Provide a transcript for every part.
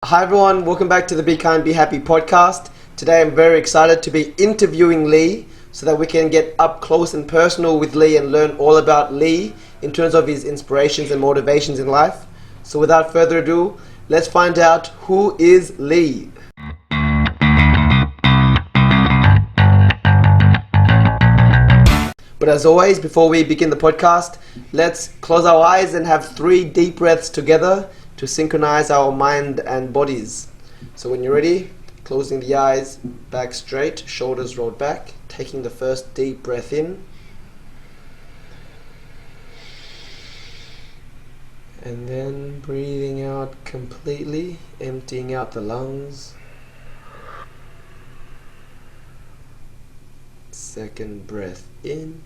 Hi everyone, welcome back to the Be Kind, Be Happy podcast. Today I'm very excited to be interviewing Leigh so that we can get up close and personal with Leigh and learn all about Leigh in terms of his inspirations and motivations in life. So without further ado, let's find out who is Leigh. But as always, before we begin the podcast, let's close our eyes and have 3 deep breaths together to synchronize our mind and bodies. So when you're ready, closing the eyes, back straight, shoulders rolled back, taking the first deep breath in. And then breathing out completely, emptying out the lungs. Second breath in,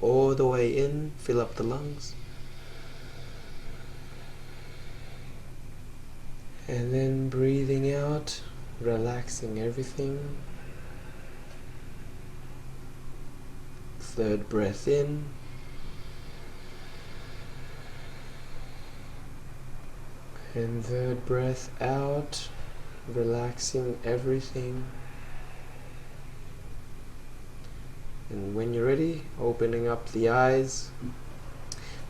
all the way in, fill up the lungs. And then breathing out, relaxing everything. Third breath in. And third breath out, relaxing everything. And when you're ready, opening up the eyes.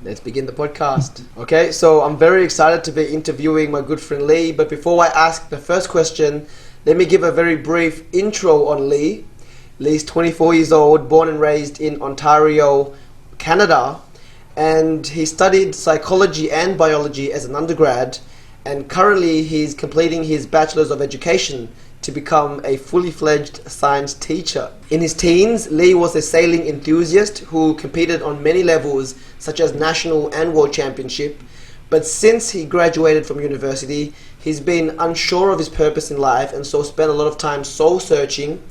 Let's begin the podcast. Okay, so I'm very excited to be interviewing my good friend Leigh, but before I ask the first question, let me give a very brief intro on Leigh. Leigh's 24 years old, born and raised in Ontario, Canada, and he studied psychology and biology as an undergrad, and currently he's completing his Bachelor's of Education to become a fully fledged science teacher. In his teens, Leigh was a sailing enthusiast who competed on many levels such as national and world championship, but since he graduated from university, he's been unsure of his purpose in life and so spent a lot of time soul searching.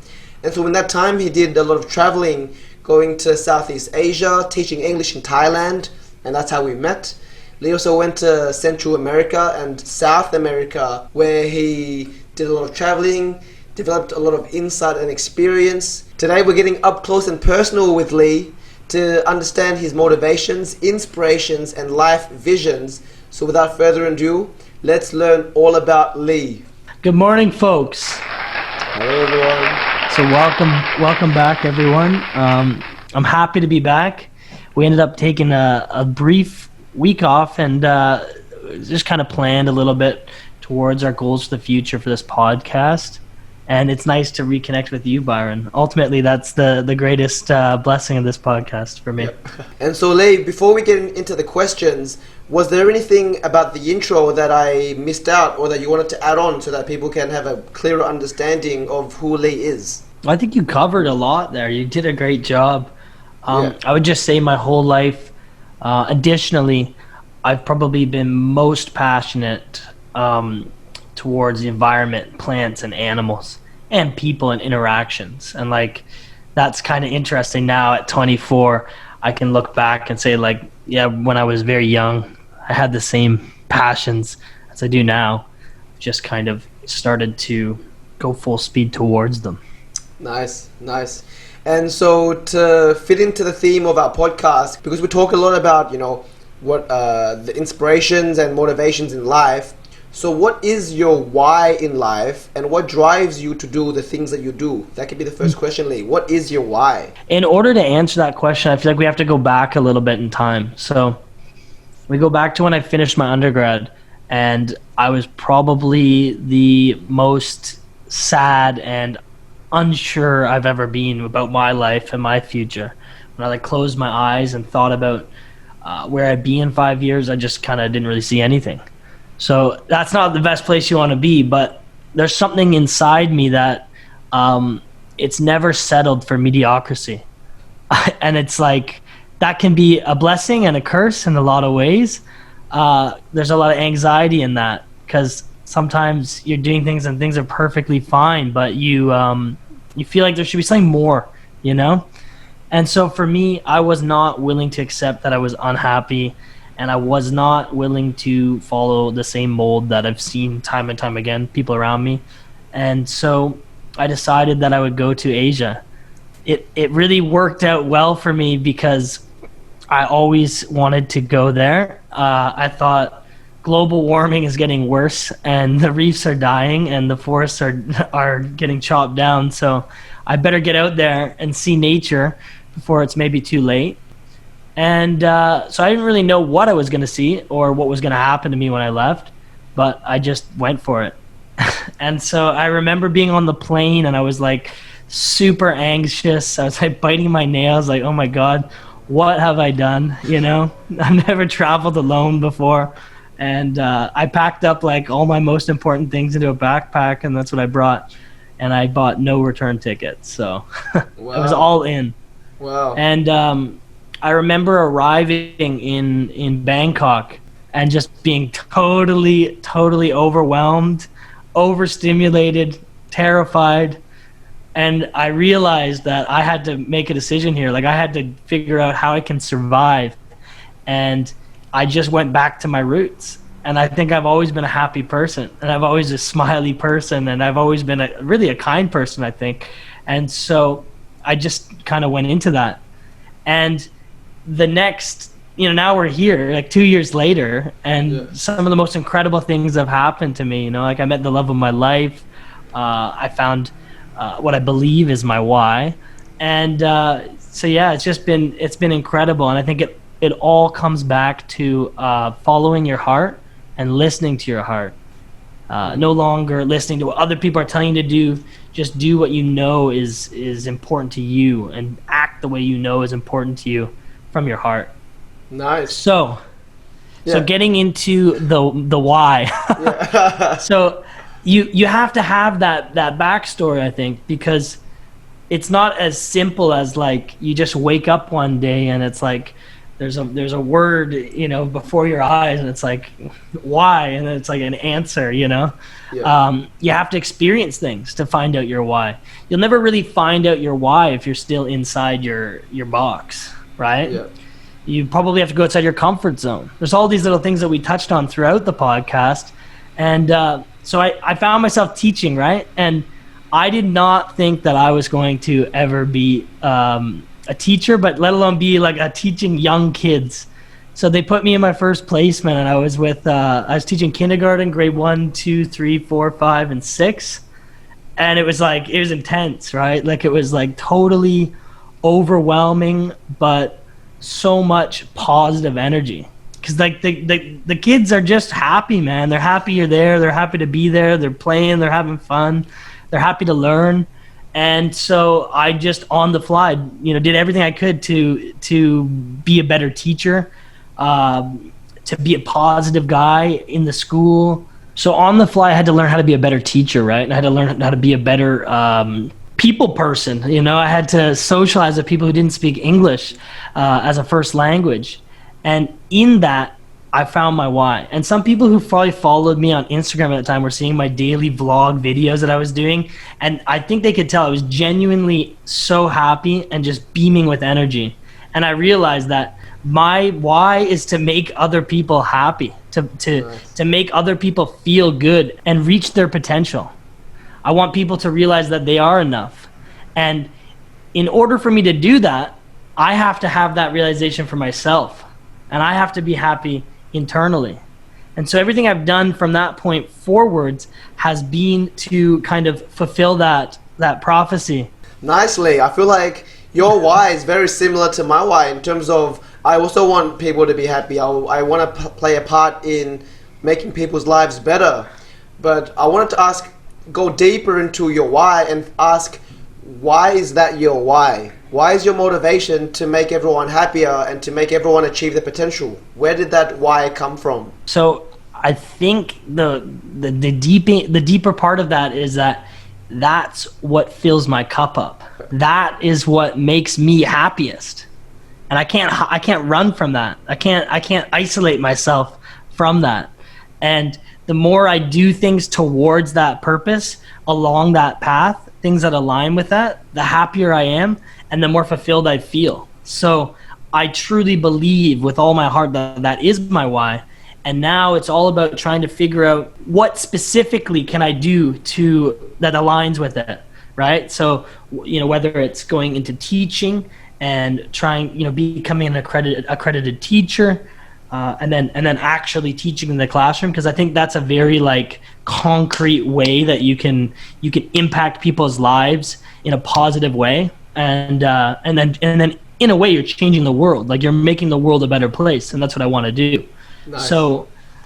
And so in that time he did a lot of traveling, going to Southeast Asia, teaching English in Thailand, and that's how we met. Leigh also went to Central America and South America, where he did a lot of traveling, developed a lot of insight and experience. Today we're getting up close and personal with Leigh to understand his motivations, inspirations and life visions. So without further ado, let's learn all about Leigh. Good morning, folks. Hello everyone. So welcome back, everyone. I'm happy to be back. We ended up taking a brief week off and just kind of planned a little bit towards our goals for the future for this podcast. And it's nice to reconnect with you, Byron. Ultimately, that's the greatest blessing of this podcast for me. Yep. And so, Leigh, before we get into the questions, was there anything about the intro that I missed out or that you wanted to add on so that people can have a clearer understanding of who Leigh is? I think you covered a lot there. You did a great job. Yeah. I would just say my whole life, additionally, I've probably been most passionate towards the environment, plants and animals and people and interactions. And like, that's kind of interesting now at 24, I can look back and say like, yeah, when I was very young, I had the same passions as I do now. Just kind of started to go full speed towards them. Nice. And so to fit into the theme of our podcast, because we talk a lot about, what the inspirations and motivations in life. So what is your why in life and what drives you to do the things that you do? That could be the first question, Leigh. What is your why? In order to answer that question, I feel like we have to go back a little bit in time. So we go back to when I finished my undergrad, and I was probably the most sad and unsure I've ever been about my life and my future. When I closed my eyes and thought about where I'd be in 5 years, I just kind of didn't really see anything. So that's not the best place you want to be, but there's something inside me that it's never settled for mediocrity. And it's like, that can be a blessing and a curse in a lot of ways. There's a lot of anxiety in that, because sometimes you're doing things and things are perfectly fine, but you feel like there should be something more, And so for me, I was not willing to accept that I was unhappy, and I was not willing to follow the same mold that I've seen time and time again, people around me. And so I decided that I would go to Asia. It really worked out well for me because I always wanted to go there. I thought global warming is getting worse, and the reefs are dying, and the forests are getting chopped down. So I better get out there and see nature before it's maybe too late. And so I didn't really know what I was going to see or what was going to happen to me when I left, but I just went for it. And so I remember being on the plane, and I was like super anxious. I was like biting my nails, like, oh my God, what have I done? You know, I've never traveled alone before. And I packed up like all my most important things into a backpack, and that's what I brought. And I bought no return tickets. So Wow. it was all in. Wow. And I remember arriving in Bangkok and just being totally overwhelmed, overstimulated, terrified. And I realized that I had to make a decision here. Like, I had to figure out how I can survive. And I just went back to my roots. And I think I've always been a happy person, and I've always a smiley person, and I've always been really a kind person, I think. And so I just kind of went into that. And the next, now we're here, like 2 years later, and some of the most incredible things have happened to me. Like, I met the love of my life. I found what I believe is my why. And so yeah, it's been incredible. And I think it all comes back to following your heart and listening to your heart. No longer listening to what other people are telling you to do. Just do what you know is important to you, and act the way you know is important to you from your heart. Nice. So getting into the why. So you have to have that backstory, I think, because it's not as simple as like you just wake up one day and it's like there's a word before your eyes, and it's like why, and then it's like an answer. You have to experience things to find out your why. You'll never really find out your why if you're still inside your box, right? You probably have to go outside your comfort zone. There's all these little things that we touched on throughout the podcast. And so I found myself teaching, right? And I did not think that I was going to ever be a teacher, but let alone be like teaching young kids. So they put me in my first placement, and I was teaching kindergarten, grade 1, 2, 3, 4, 5, and 6. And it was intense, right? Like, it was like totally overwhelming, but so much positive energy. Because like the kids are just happy, man. They're happy you're there. They're happy to be there. They're playing. They're having fun. They're happy to learn. And so I just on the fly, did everything I could to be a better teacher, to be a positive guy in the school. So on the fly, I had to learn how to be a better teacher, right? And I had to learn how to be a better people person. I had to socialize with people who didn't speak English as a first language. And in that, I found my why. And some people who probably followed me on Instagram at the time were seeing my daily vlog videos that I was doing. And I think they could tell I was genuinely so happy and just beaming with energy. And I realized that my why is to make other people happy, to make other people feel good and reach their potential. I want people to realize that they are enough. And in order for me to do that, I have to have that realization for myself. And I have to be happy internally. And so everything I've done from that point forwards has been to kind of fulfill that prophecy. Nicely. I feel like your why is very similar to my why in terms of I also want people to be happy. I want to play a part in making people's lives better. But I wanted to go deeper into your why and ask, why is that your why? Why is your motivation to make everyone happier and to make everyone achieve their potential? Where did that why come from? So I think the deeper part of that is that's what fills my cup up. That is what makes me happiest. And I can't run from that. I can't isolate myself from that. And the more I do things towards that purpose, along that path, things that align with that, the happier I am and the more fulfilled I feel. So I truly believe with all my heart that is my why. And now it's all about trying to figure out what specifically can I do that aligns with it, right? So, whether it's going into teaching and trying, becoming an accredited teacher, and then actually teaching in the classroom, because I think that's a very like concrete way that you can impact people's lives in a positive way, and then in a way you're changing the world, like you're making the world a better place, and that's what I want to do. Nice.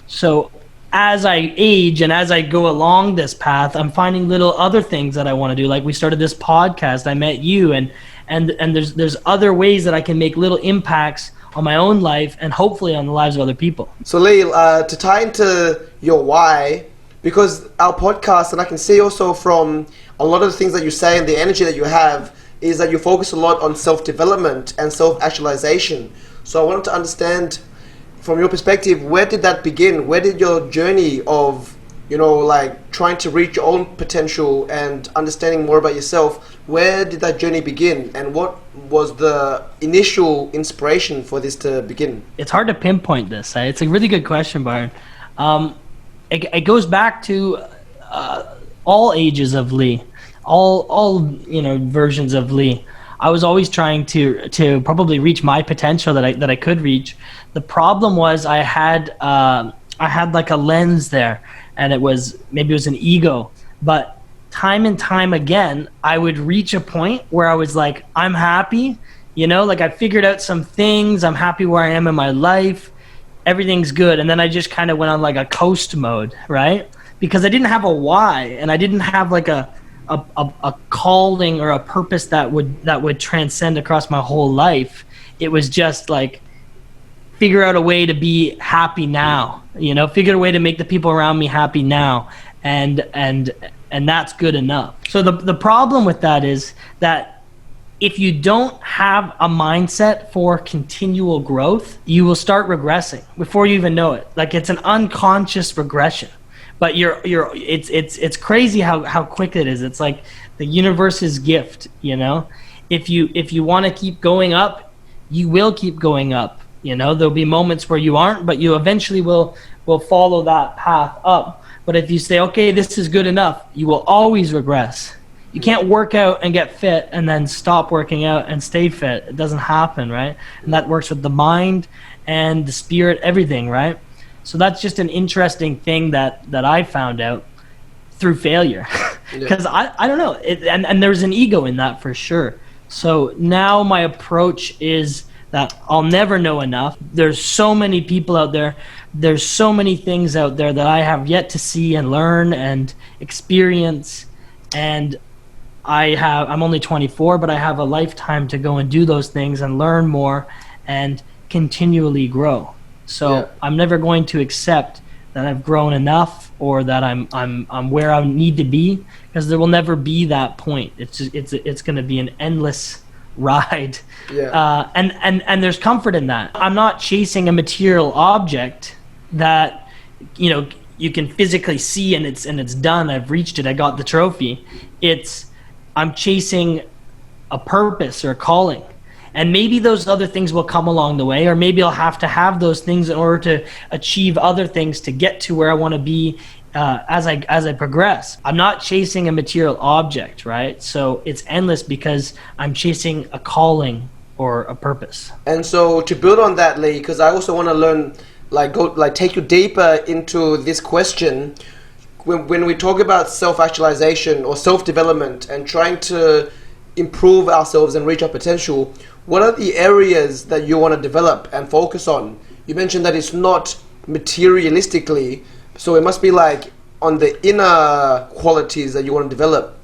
So as I age and as I go along this path, I'm finding little other things that I want to do. Like we started this podcast, I met you, and there's other ways that I can make little impacts on my own life and hopefully on the lives of other people. So Leigh, to tie into your why, because our podcast, and I can see also from a lot of the things that you say and the energy that you have, is that you focus a lot on self-development and self-actualization. So I wanted to understand from your perspective, where did that begin? Where did your journey of, like trying to reach your own potential and understanding more about yourself, where did that journey begin? And what was the initial inspiration for this to begin? It's hard to pinpoint this. It's a really good question, Byron. It goes back to all ages of Leigh, all versions of Leigh. I was always trying to probably reach my potential that I could reach. The problem was I had like a lens there, and maybe it was an ego, but time and time again I would reach a point where I was like, I'm happy, like I figured out some things, I'm happy where I am in my life, everything's good, and then I just kind of went on like a coast mode, right? Because I didn't have a why, and I didn't have like a calling or a purpose that would transcend across my whole life. It was just like, figure out a way to be happy now, figure out a way to make the people around me happy now, and that's good enough. So the problem with that is that if you don't have a mindset for continual growth, you will start regressing before you even know it. Like it's an unconscious regression. But it's crazy how quick it is. It's like the universe's gift, If you want to keep going up, you will keep going up. There'll be moments where you aren't, but you eventually will follow that path up. But if you say, okay, this is good enough, you will always regress. You can't work out and get fit and then stop working out and stay fit. It doesn't happen, right? And that works with the mind and the spirit, everything, right? So that's just an interesting thing that I found out through failure. Because I don't know, and there's an ego in that for sure. So now my approach is that I'll never know enough. There's so many people out there. There's so many things out there that I have yet to see and learn and experience. And I'm only 24, but I have a lifetime to go and do those things and learn more and continually grow. So I'm never going to accept that I've grown enough or that I'm where I need to be, because there will never be that point. It's going to be an endless ride. And there's comfort in that. I'm not chasing a material object that you can physically see and it's done. I've reached it. I got the trophy. I'm chasing a purpose or a calling. And maybe those other things will come along the way, or maybe I'll have to have those things in order to achieve other things to get to where I want to be as I progress. I'm not chasing a material object, right? So it's endless because I'm chasing a calling or a purpose. And so to build on that, Leigh, because I also want to learn, take you deeper into this question. When we talk about self-actualization or self-development and trying to improve ourselves and reach our potential, what are the areas that you want to develop and focus on? You mentioned that it's not materialistically, so it must be like on the inner qualities that you want to develop.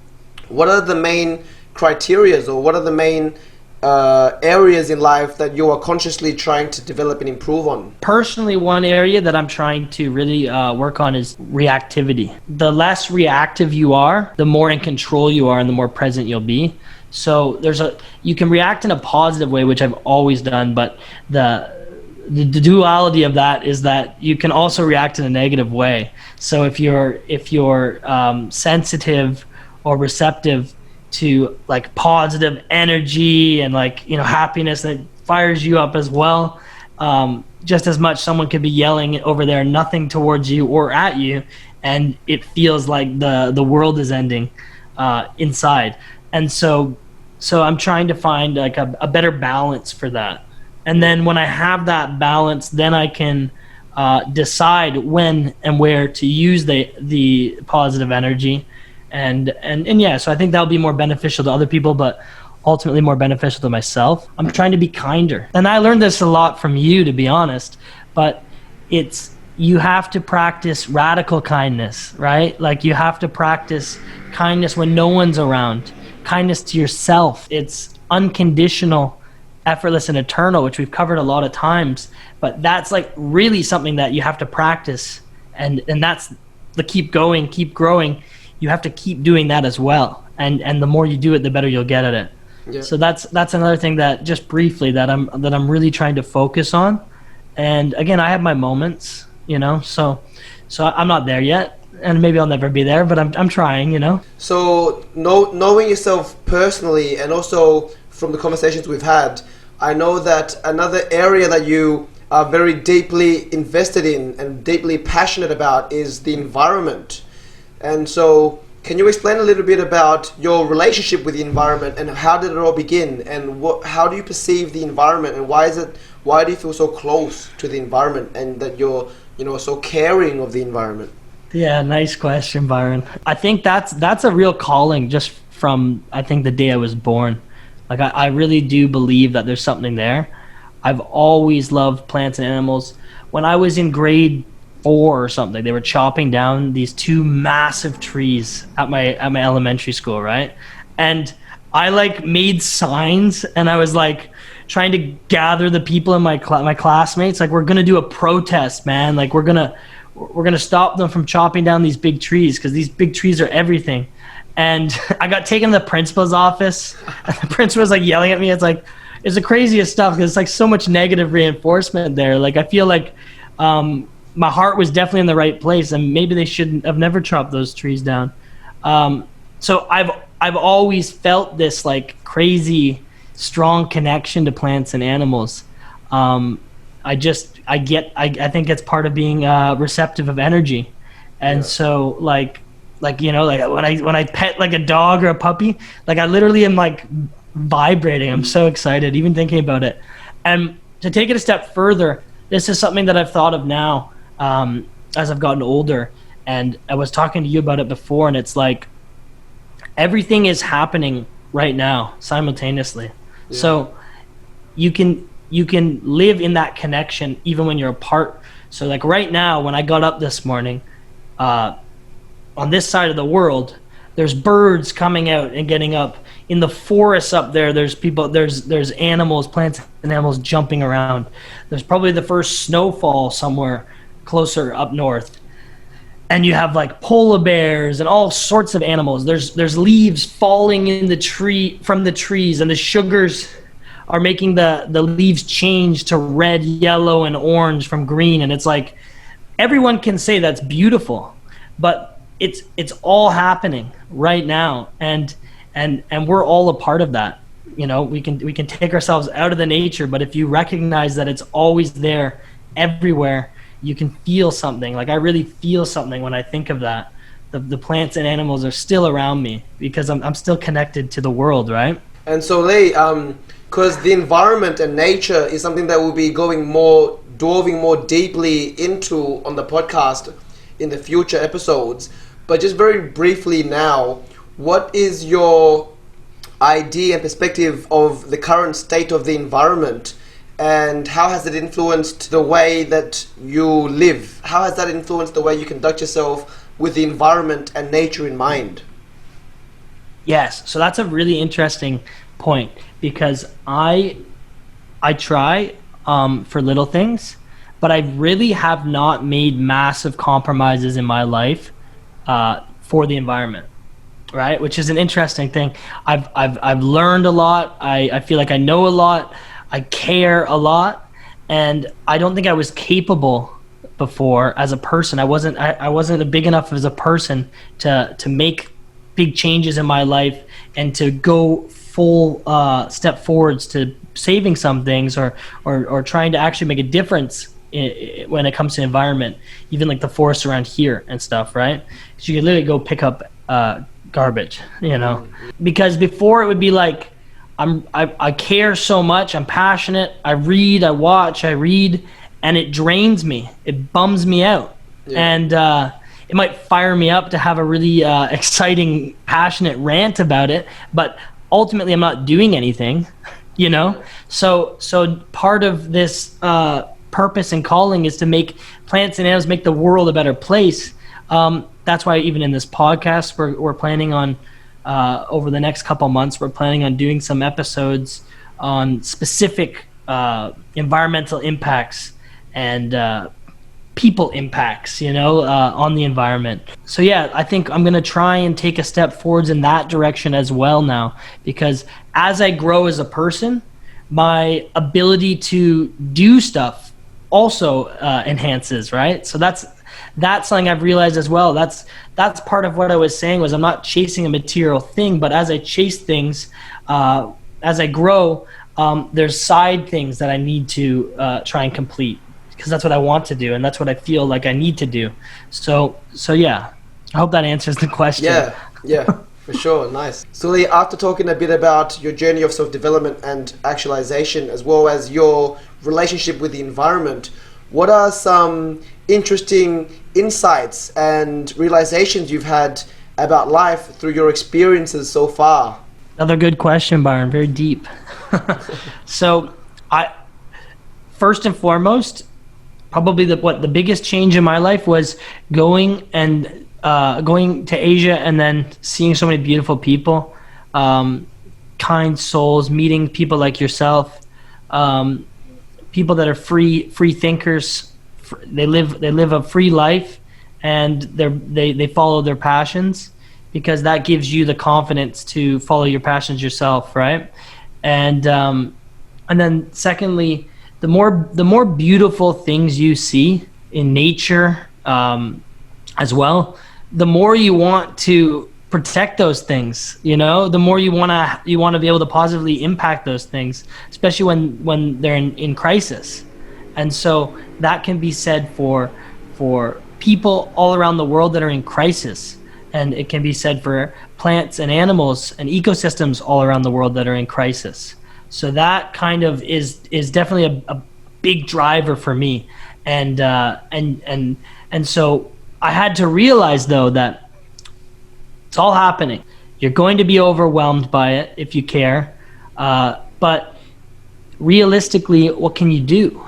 What are the main criterias, or what are the main areas in life that you are consciously trying to develop and improve on? Personally, one area that I'm trying to really work on is reactivity. The less reactive you are, the more in control you are and the more present you'll be. So you can react in a positive way, which I've always done, but the duality of that is that you can also react in a negative way. So if you're sensitive or receptive to like positive energy and happiness, that fires you up as well. Just as much, someone could be yelling over there, nothing towards you or at you, and it feels like the world is ending inside. And so I'm trying to find like a better balance for that. And then when I have that balance, then I can decide when and where to use the positive energy. And yeah, so I think that'll be more beneficial to other people, but ultimately more beneficial to myself. I'm trying to be kinder. And I learned this a lot from you, to be honest, but you have to practice radical kindness, right? Like you have to practice kindness when no one's around, kindness to yourself. It's unconditional, effortless, and eternal, which we've covered a lot of times, but that's like really something that you have to practice. And that's the keep going, keep growing. You have to keep doing that as well. And the more you do it, the better you'll get at it. Yeah. So that's another thing that just briefly that I'm really trying to focus on. And again, I have my moments, so I'm not there yet, and maybe I'll never be there, but I'm trying, So knowing yourself personally, and also from the conversations we've had, I know that another area that you are very deeply invested in and deeply passionate about is the environment. And so can you explain a little bit about your relationship with the environment, and how did it all begin, and how do you perceive the environment, and why do you feel so close to the environment, and that you're so caring of the environment? Yeah, nice question, Byron. I think that's a real calling just from, I think, the day I was born. Like I really do believe that there's something there. I've always loved plants and animals. When I was in grade 4 or something, they were chopping down these 2 massive trees at my elementary school, right? And I like made signs, and I was like trying to gather the people in my classmates, like, we're gonna do a protest, man. Like we're gonna stop them from chopping down these big trees, because these big trees are everything. And I got taken to the principal's office, and the principal was like yelling at me. It's the craziest stuff, because it's like so much negative reinforcement there. Like I feel like my heart was definitely in the right place, and maybe they shouldn't have never chopped those trees down. So I've always felt this like crazy strong connection to plants and animals. I think it's part of being receptive of energy. And yeah. So like when I pet like a dog or a puppy, like I literally am like vibrating. I'm so excited even thinking about it. And to take it a step further, this is something that I've thought of now as I've gotten older, and I was talking to you about it before, and it's like everything is happening right now simultaneously. Yeah. So you can live in that connection even when you're apart. So like right now, when I got up this morning, on this side of the world, there's birds coming out and getting up. In the forests up there, there's people, there's animals, plants and animals jumping around. There's probably the first snowfall somewhere closer up north. And you have like polar bears and all sorts of animals. There's leaves falling from the trees, and the sugars are making the leaves change to red, yellow, and orange from green. And it's like everyone can say that's beautiful, but it's all happening right now, and we're all a part of that. We can take ourselves out of the nature, but if you recognize that it's always there, everywhere, you can feel something. Like I really feel something when I think of that. The plants and animals are still around me because I'm still connected to the world, right? And so Leigh, because the environment and nature is something that we'll be delving more deeply into on the podcast in the future episodes. But just very briefly now, what is your idea and perspective of the current state of the environment, and how has it influenced the way that you live? How has that influenced the way you conduct yourself with the environment and nature in mind? Yes, so that's a really interesting point, because I try for little things, but I really have not made massive compromises in my life for the environment, right? Which is an interesting thing. I've learned a lot. I feel like I know a lot. I care a lot, and I don't think I was capable before as a person. I wasn't big enough as a person to make big changes in my life and to go full step forwards to saving some things or trying to actually make a difference when it comes to environment, even like the forest around here and stuff, right? So you can literally go pick up garbage, because before it would be like I care so much. I'm passionate. I read, I watch, I read, and it drains me. It bums me out. Yeah. And it might fire me up to have a really exciting, passionate rant about it, but ultimately I'm not doing anything, you know? So part of this purpose and calling is to make plants and animals, make the world a better place. That's why even in this podcast, we're planning on, over the next couple months, we're planning on doing some episodes on specific environmental impacts and people impacts, on the environment. So yeah, I think I'm going to try and take a step forwards in that direction as well now, because as I grow as a person, my ability to do stuff also enhances, right? So that's something I've realized as well. That's part of what I was saying, was I'm not chasing a material thing, but as I chase things, as I grow, there's side things that I need to try and complete, because that's what I want to do and that's what I feel like I need to do. So yeah, I hope that answers the question. Yeah, for sure. Nice. So Leigh, after talking a bit about your journey of self-development and actualization, as well as your relationship with the environment, what are some interesting insights and realizations you've had about life through your experiences so far? Another good question, Byron. Very deep. So first and foremost, probably the biggest change in my life was going to Asia and then seeing so many beautiful people, kind souls, meeting people like yourself, people that are free thinkers. They live a free life, and they follow their passions, because that gives you the confidence to follow your passions yourself, right? And then secondly, the more beautiful things you see in nature, as well, the more you want to protect those things, the more you want to be able to positively impact those things, especially when they're in crisis. And so that can be said for people all around the world that are in crisis, and it can be said for plants and animals and ecosystems all around the world that are in crisis. So that kind of is definitely a big driver for me, and so I had to realize, though, that it's all happening. You're going to be overwhelmed by it if you care, but realistically, what can you do?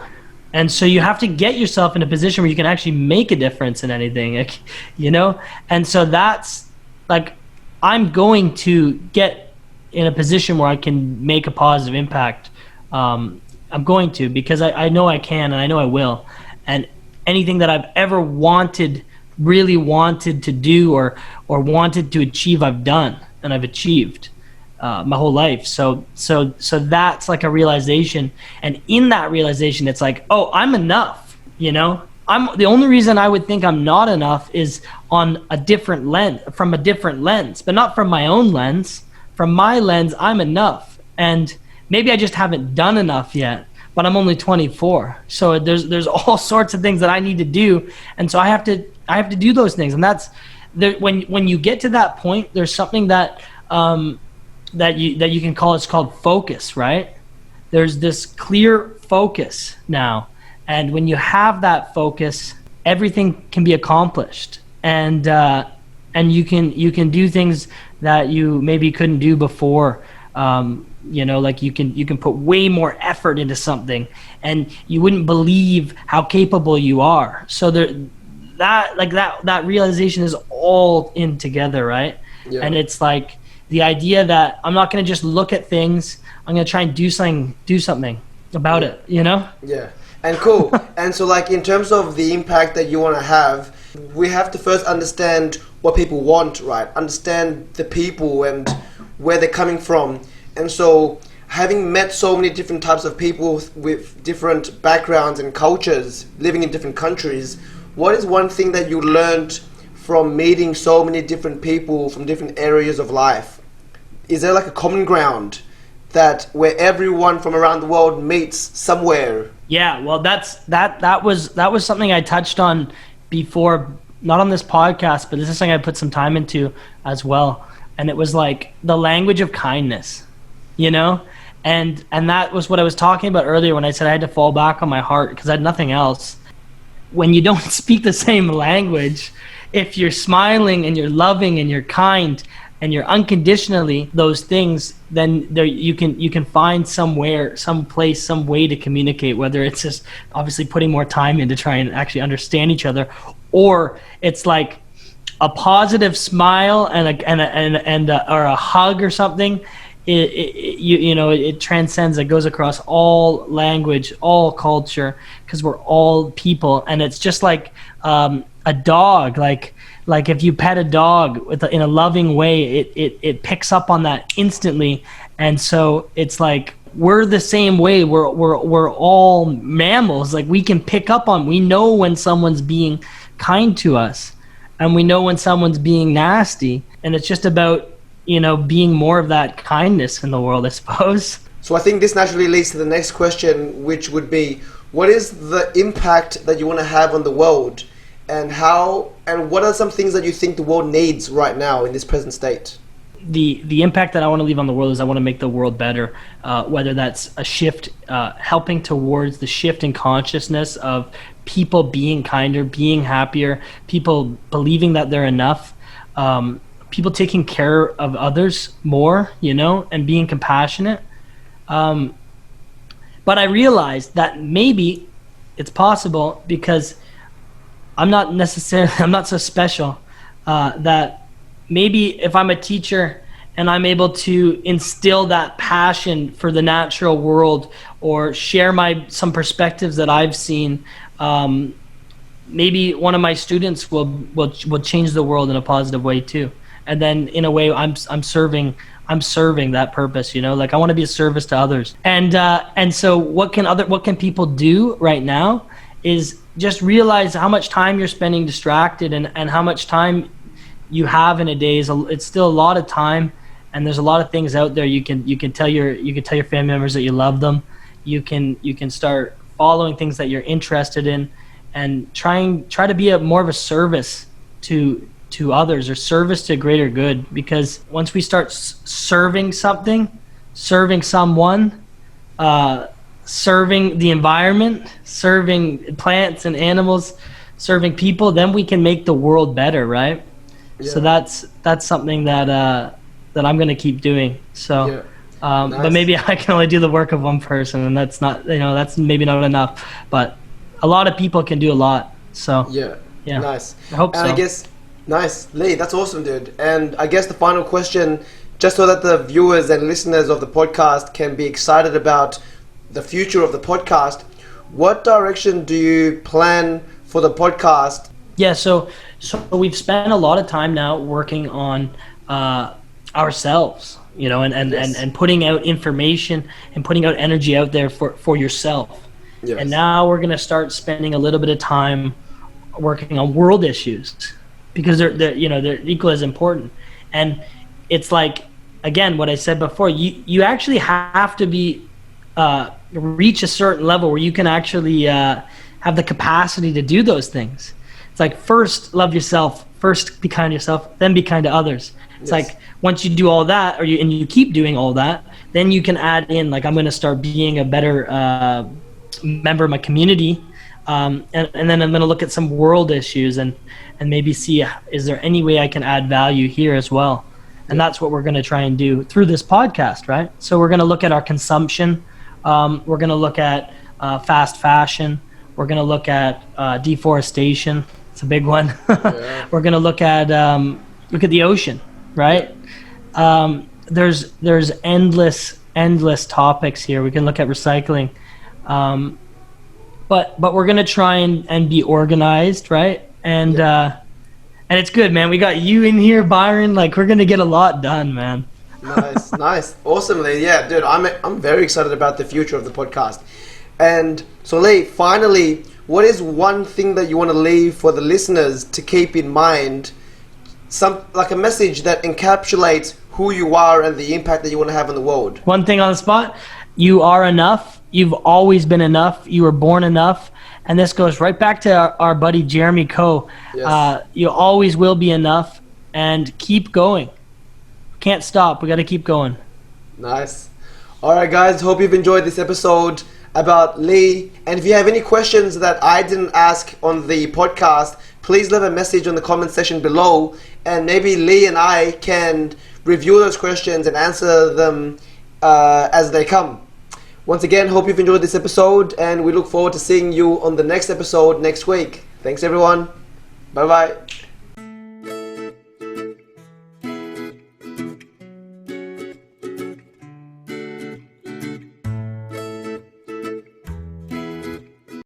And so you have to get yourself in a position where you can actually make a difference in anything, And so that's like, I'm going to get in a position where I can make a positive impact. I'm going to, because I know I can, and I know I will. And anything that I've ever really wanted to do or wanted to achieve, I've done and I've achieved my whole life. So that's like a realization, and in that realization, it's like, oh, I'm enough. I'm the only reason I would think I'm not enough is from a different lens, but not from my own lens. From my lens, I'm enough, and maybe I just haven't done enough yet. But I'm only 24, so there's all sorts of things that I need to do, and so I have to do those things. And that's when you get to that point, there's something that you can call, it's called focus, right? There's this clear focus now, and when you have that focus, everything can be accomplished, and you can do things that you maybe couldn't do before. Like you can put way more effort into something, and you wouldn't believe how capable you are. So that realization is all in together, right? Yeah. And it's like the idea that I'm not going to just look at things. I'm going to try and do something about it. Yeah. And cool. And so, like, in terms of the impact that you want to have, we have to first understand what people want, right? Understand the people and where they're coming from. And so, having met so many different types of people with different backgrounds and cultures, living in different countries, what is one thing that you learned from meeting so many different people from different areas of life? Is there like a common ground that where everyone from around the world meets somewhere? Yeah, well, that was something I touched on before, not on this podcast, but this is something I put some time into as well. And it was like the language of kindness. you know? And that was what I was talking about earlier when I said I had to fall back on my heart because I had nothing else. When you don't speak the same language, if you're smiling and you're loving and you're kind and you're unconditionally those things, then there you can find somewhere, some place, some way to communicate, whether it's just obviously putting more time in to try and actually understand each other, or it's like a positive smile or a hug or something. It transcends, it goes across all language, all culture, because we're all people. And it's just like a dog, like if you pet a dog in a loving way, it picks up on that instantly. And so it's like we're the same way. We're all mammals. Like we can pick up on, we know when someone's being kind to us, and we know when someone's being nasty. And it's just about being more of that kindness in the world, I suppose. So I think this naturally leads to the next question, which would be, what is the impact that you want to have on the world, and what are some things that you think the world needs right now in this present state? The impact that I want to leave on the world is I want to make the world better, whether that's a shift, helping towards the shift in consciousness of people being kinder, being happier, people believing that they're enough, people taking care of others more, and being compassionate. But I realized that maybe it's possible because I'm not so special, that maybe if I'm a teacher and I'm able to instill that passion for the natural world or share some perspectives that I've seen, maybe one of my students will change the world in a positive way too. And then in a way I'm serving that purpose, like I want to be a service to others. And so what can people do right now is just realize how much time you're spending distracted, and how much time you have in a day it's still a lot of time, and there's a lot of things out there. You can tell your family members that you love them. You can start following things that you're interested in, and try to be more of a service to others, or service to a greater good. Because once we start serving something, serving someone, serving the environment, serving plants and animals, serving people, then we can make the world better, right? Yeah. So that's something that I'm going to keep doing. So, yeah. Nice. But maybe I can only do the work of one person, and that's that's maybe not enough. But a lot of people can do a lot. So yeah. Nice. I hope so. I guess. Nice, Leigh, that's awesome, dude. And I guess the final question, just so that the viewers and listeners of the podcast can be excited about the future of the podcast, what direction do you plan for the podcast? Yeah, so we've spent a lot of time now working on ourselves, and putting out information and putting out energy out there for yourself. Yes. And now we're going to start spending a little bit of time working on world issues, because they're equal as important. And it's like, again, what I said before, you actually have to be reach a certain level where you can actually have the capacity to do those things. It's like, first love yourself, first be kind to yourself, then be kind to others. It's like once you do all that, and you keep doing all that, then you can add in, like, I'm going to start being a better member of my community, and then I'm going to look at some world issues and maybe see, is there any way I can add value here as well? And that's what we're going to try and do through this podcast, right? So we're going to look at our consumption. We're going to look at fast fashion. We're going to look at deforestation. It's a big one. Yeah. We're going to look at the ocean, right? There's endless topics here. We can look at recycling. But we're going to try and be organized, right? And it's good, man. We got you in here, Byron. Like, we're going to get a lot done, man. Nice. Awesome, Leigh. Yeah, dude, I'm very excited about the future of the podcast. And so, Leigh, finally, what is one thing that you want to leave for the listeners to keep in mind? Like a message that encapsulates who you are and the impact that you want to have on the world. One thing on the spot: you are enough. You've always been enough. You were born enough. And this goes right back to our buddy Jeremy Coe. Yes. You always will be enough, and keep going. Can't stop. We got to keep going. Nice. Alright guys, hope you've enjoyed this episode about Leigh. And if you have any questions that I didn't ask on the podcast, please leave a message on the comment section below, and maybe Leigh and I can review those questions and answer them as they come. Once again, hope you've enjoyed this episode, and we look forward to seeing you on the next episode next week. Thanks everyone. Bye bye.